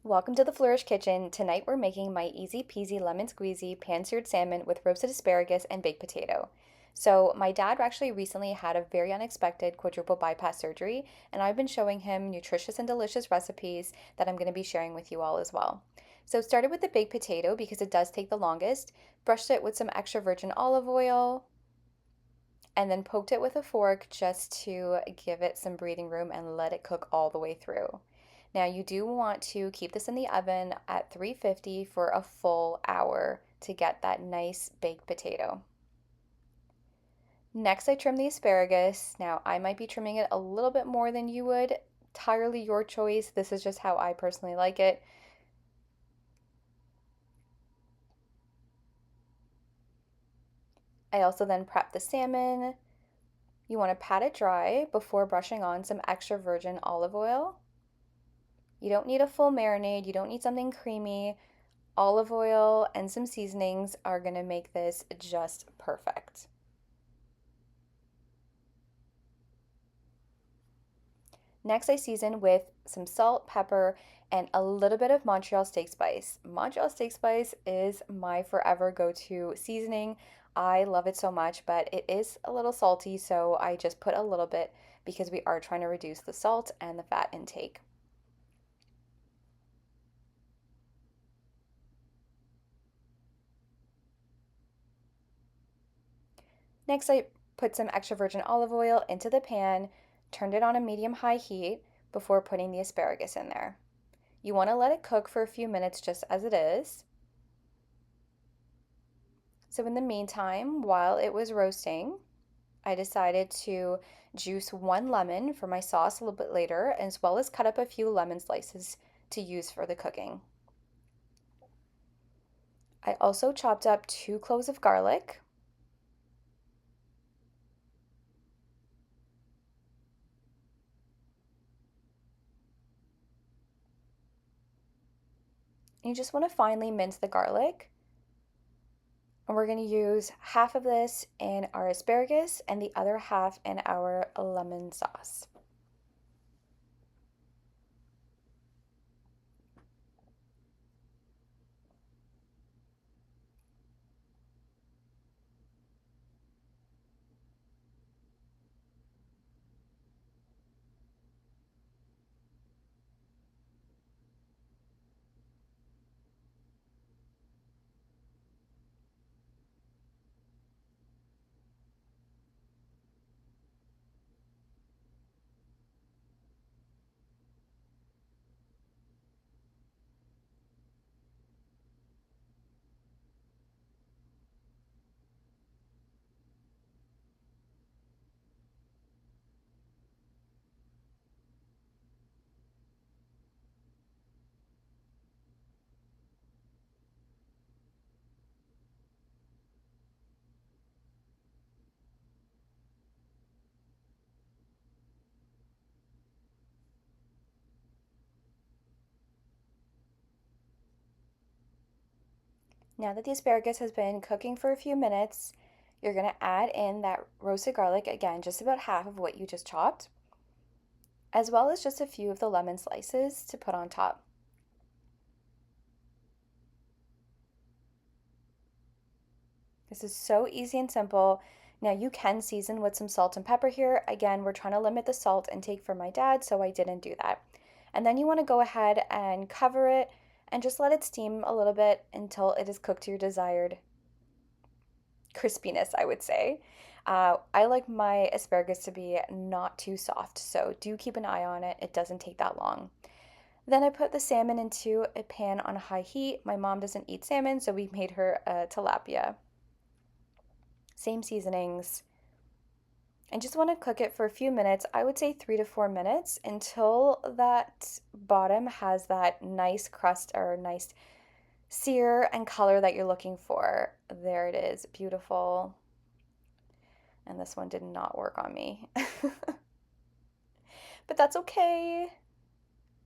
Welcome to the Flourish Kitchen. Tonight we're making my easy peasy lemon squeezy pan-seared salmon with roasted asparagus and baked potato. So my dad actually recently had a very unexpected quadruple bypass surgery, and I've been showing him nutritious and delicious recipes that I'm going to be sharing with you all as well. So started with the baked potato because it does take the longest, brushed it with some extra virgin olive oil, and then poked it with a fork just to give it some breathing room and let it cook all the way through. Now, you do want to keep this in the oven at 350 for a full hour to get that nice baked potato. Next, I trim the asparagus. Now, I might be trimming it a little bit more than you would. Entirely your choice. This is just how I personally like it. I also then prep the salmon. You want to pat it dry before brushing on some extra virgin olive oil. You don't need a full marinade, you don't need something creamy. Olive oil and some seasonings are going to make this just perfect. Next, I season with some salt, pepper, and a little bit of Montreal steak spice. Montreal steak spice is my forever go-to seasoning. I love it so much, but it is a little salty, so I just put a little bit because we are trying to reduce the salt and the fat intake. Next, I put some extra virgin olive oil into the pan, turned it on a medium-high heat before putting the asparagus in there. You want to let it cook for a few minutes just as it is. So in the meantime, while it was roasting, I decided to juice one lemon for my sauce a little bit later, as well as cut up a few lemon slices to use for the cooking. I also chopped up 2 cloves of garlic. You just want to finely mince the garlic. And we're going to use half of this in our asparagus and the other half in our lemon sauce. Now that the asparagus has been cooking for a few minutes, you're going to add in that roasted garlic, again, just about half of what you just chopped, as well as just a few of the lemon slices to put on top. This is so easy and simple. Now you can season with some salt and pepper here. Again, we're trying to limit the salt intake for my dad, so I didn't do that. And then you want to go ahead and cover it and just let it steam a little bit until it is cooked to your desired crispiness, I would say. I like my asparagus to be not too soft, so do keep an eye on it. It doesn't take that long. Then I put the salmon into a pan on high heat. My mom doesn't eat salmon, so we made her a tilapia. Same seasonings. And just want to cook it for a few minutes. I would say 3 to 4 minutes until that bottom has that nice crust or nice sear and color that you're looking for. There it is, beautiful. And this one did not work on me. But that's okay.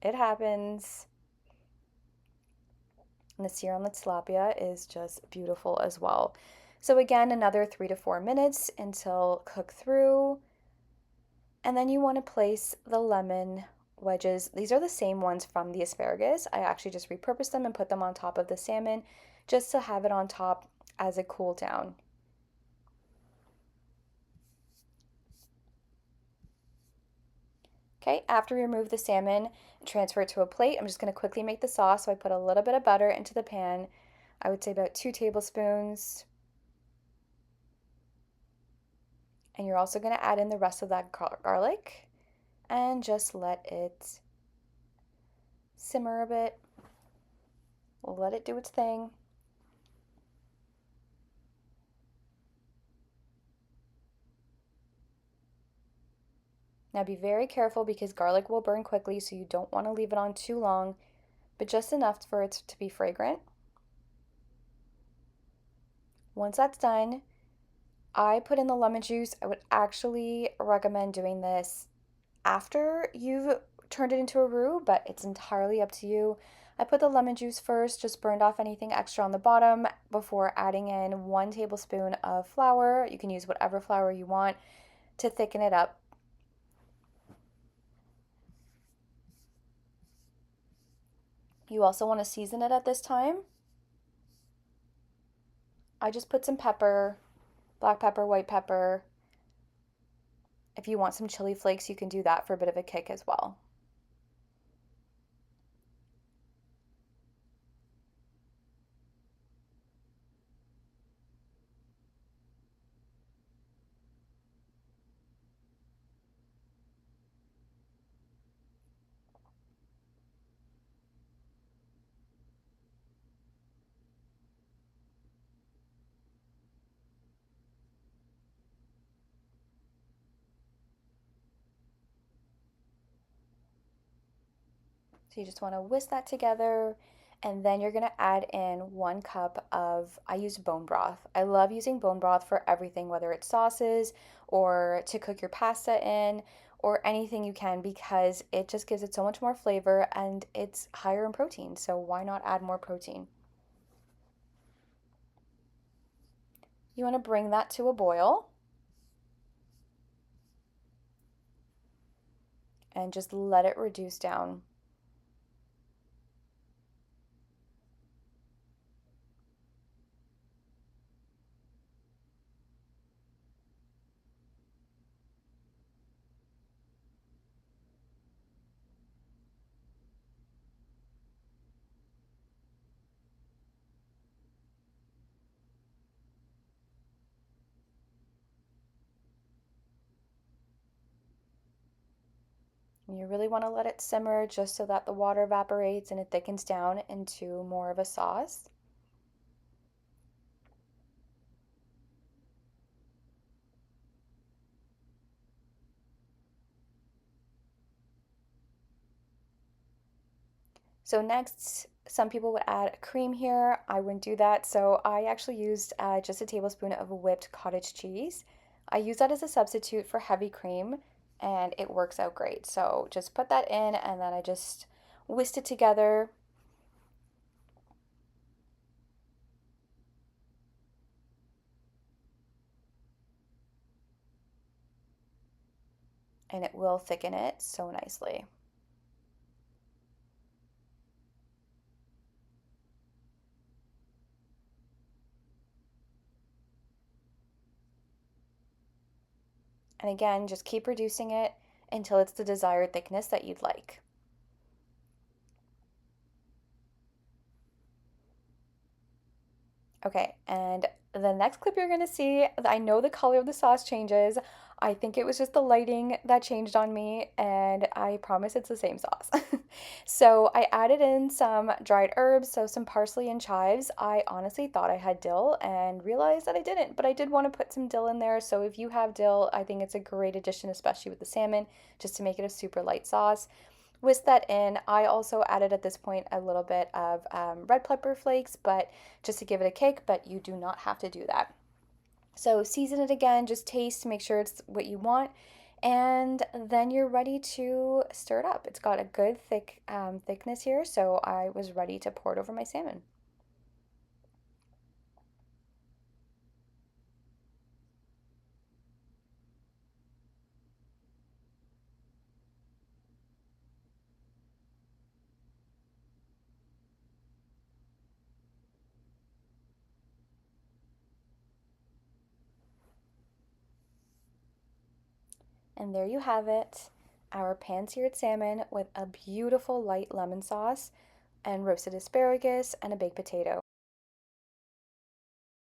It happens. And the sear on the tilapia is just beautiful as well. So again, another 3 to 4 minutes until cook through. And then you want to place the lemon wedges. These are the same ones from the asparagus. I actually just repurposed them and put them on top of the salmon just to have it on top as it cooled down. Okay, after we remove the salmon, transfer it to a plate. I'm just going to quickly make the sauce. So I put a little bit of butter into the pan. I would say about 2 tablespoons. And you're also going to add in the rest of that garlic and just let it simmer a bit. Let it do its thing. Now be very careful because garlic will burn quickly, so you don't want to leave it on too long, but just enough for it to be fragrant. Once that's done, I put in the lemon juice. I would actually recommend doing this after you've turned it into a roux, but it's entirely up to you. I put the lemon juice first, just burned off anything extra on the bottom before adding in 1 tablespoon of flour. You can use whatever flour you want to thicken it up. You also want to season it at this time. I just put some pepper, black pepper, white pepper. If you want some chili flakes, you can do that for a bit of a kick as well. So you just want to whisk that together, and then you're going to add in 1 cup of, I use bone broth. I love using bone broth for everything, whether it's sauces or to cook your pasta in or anything you can, because it just gives it so much more flavor and it's higher in protein. So why not add more protein? You want to bring that to a boil and just let it reduce down. You really want to let it simmer just so that the water evaporates and it thickens down into more of a sauce. So next, some people would add cream here. I wouldn't do that. So I actually used just a tablespoon of whipped cottage cheese. I use that as a substitute for heavy cream and it works out great. So just put that in and then I just whisked it together. And it will thicken it so nicely. And again, just keep reducing it until it's the desired thickness that you'd like. Okay, and the next clip you're gonna see, I know the color of the sauce changes. I think it was just the lighting that changed on me, and I promise it's the same sauce. So I added in some dried herbs, so some parsley and chives. I honestly thought I had dill and realized that I didn't, but I did want to put some dill in there. So if you have dill, I think it's a great addition, especially with the salmon, just to make it a super light sauce. Whisk that in. I also added at this point a little bit of red pepper flakes, but just to give it a kick, but you do not have to do that. So season it again, just taste to make sure it's what you want, and then you're ready to stir it up. It's got a good thickness here, so I was ready to pour it over my salmon. And there you have it, our pan-seared salmon with a beautiful light lemon sauce and roasted asparagus and a baked potato.